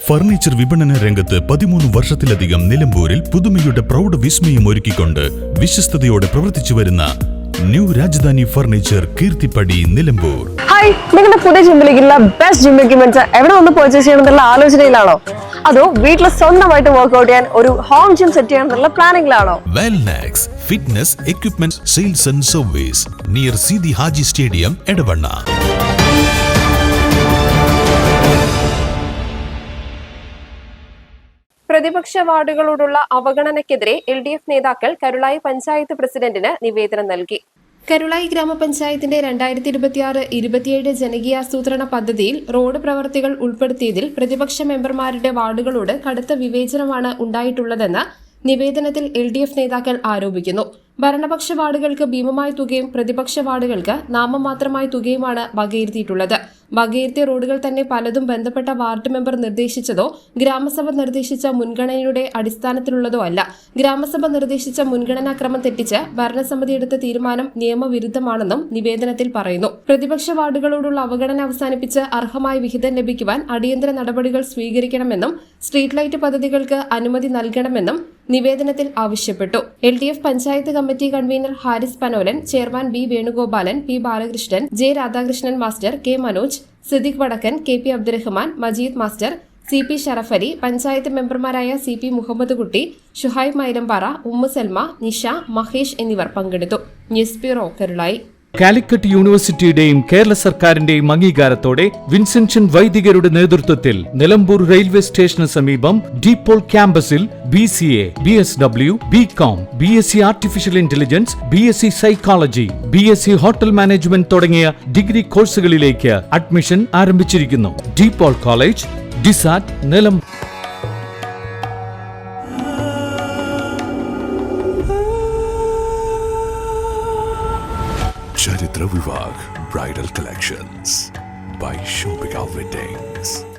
Furniture വിപണന രംഗത്ത് 13 വർഷത്തിലധികം നിലമ്പൂരിൽ പുതുമയുടെ പ്രൗഢ വിസ്മയം ഒരുക്കിക്കൊണ്ട് വിശ്വസ്തയോടെ പ്രവർത്തിച്ചു വരുന്ന new Rajadhani furniture Keerthippadi Nilambur. Hi, നിങ്ങളുടെ പുതിയ ജിമ്മിലേക്കുള്ള ബെസ്റ്റ് ജിം എക്യുപ്മെന്റ്സ് എവിടെ വന്ന് പർച്ചേസ് ചെയ്യണമെന്നുള്ള ആലോചനയിലാണോ? അതോ വീട്ടിൽ സ്വന്തമായിട്ട് വർക്ക്ഔട്ട് ചെയ്യാൻ ഒരു ഹോം ജിം സെറ്റ് ചെയ്യാനുള്ള പ്ലാനിംഗിലാണോ? Welnex fitness equipment sales and service near Sidi Haji stadium Edavanna. പ്രതിപക്ഷ വാർഡുകളോടുള്ള അവഗണനയ്ക്കെതിരെ LDF നേതാക്കൾ കരുളായി പഞ്ചായത്ത് പ്രസിഡന്റിന് നിവേദനം നൽകി. കരുളായി ഗ്രാമപഞ്ചായത്തിന്റെ 2026-27 ജനകീയാസൂത്രണ പദ്ധതിയിൽ റോഡ് പ്രവർത്തികൾ ഉൾപ്പെടുത്തിയതിൽ പ്രതിപക്ഷ മെമ്പർമാരുടെ വാർഡുകളോട് കടുത്ത വിവേചനമാണ് ഉണ്ടായിട്ടുള്ളതെന്ന് നിവേദനത്തിൽ LDF നേതാക്കൾ ആരോപിക്കുന്നു. ഭരണപക്ഷ വാർഡുകൾക്ക് ഭീമമായ തുകയും പ്രതിപക്ഷ വാർഡുകൾക്ക് നാമമാത്രമായ തുകയുമാണ് വകയിരുത്തിയിട്ടുള്ളത്. വകയിരുത്തിയ റോഡുകൾ തന്നെ പലതും ബന്ധപ്പെട്ട വാർഡ് മെമ്പർ നിർദ്ദേശിച്ചതോ ഗ്രാമസഭ നിർദ്ദേശിച്ച മുൻഗണനയുടെ അടിസ്ഥാനത്തിലുള്ളതോ അല്ല. ഗ്രാമസഭ നിർദ്ദേശിച്ച മുൻഗണനാക്രമം തെറ്റിച്ച് ഭരണസമിതി എടുത്ത തീരുമാനം നിയമവിരുദ്ധമാണെന്നും നിവേദനത്തിൽ പറയുന്നു. പ്രതിപക്ഷ വാർഡുകളോടുള്ള അവഗണന അവസാനിപ്പിച്ച് അർഹമായ വിഹിതം ലഭിക്കുവാൻ അടിയന്തര നടപടികൾ സ്വീകരിക്കണമെന്നും സ്ട്രീറ്റ് ലൈറ്റ് പദ്ധതികൾക്ക് അനുമതി നൽകണമെന്നും നിവേദനത്തിൽ ആവശ്യപ്പെട്ടു. LDF panchayat committee convener Haris Panolan, chairman B Venugopalan, P Balakrishnan, J Radhakrishnan master, K Manoj, Siddique Vadakkan, KP Abdurahman, Majeed master, CP Sharafali, panchayat മെമ്പർമാരായ CP മുഹമ്മദ് കുട്ടി, ഷുഹൈബ് മൈലമ്പാറ, ഉമ്മു സൽമ, നിഷ, മഹേഷ് എന്നിവർ പങ്കെടുത്തു. News bureau, Karulai. കാലിക്കറ്റ് യൂണിവേഴ്സിറ്റിയുടെയും കേരള സർക്കാരിന്റെയും അംഗീകാരത്തോടെ വിൻസെൻഷൻ വൈദികരുടെ നേതൃത്വത്തിൽ നിലമ്പൂർ റെയിൽവേ സ്റ്റേഷന് സമീപം ഡീപോൾ ക്യാമ്പസിൽ BCA, BSW, BCom, BSc artificial intelligence, BSc psychology, BSc hotel management തുടങ്ങിയ ഡിഗ്രി കോഴ്സുകളിലേക്ക് അഡ്മിഷൻ ആരംഭിച്ചിരിക്കുന്നു. ഡീപോൾ കോളേജ്, ഡിസാറ്റ്, Nilambur. Charitra Vivag Bridal Collections by Shobhika Weddings.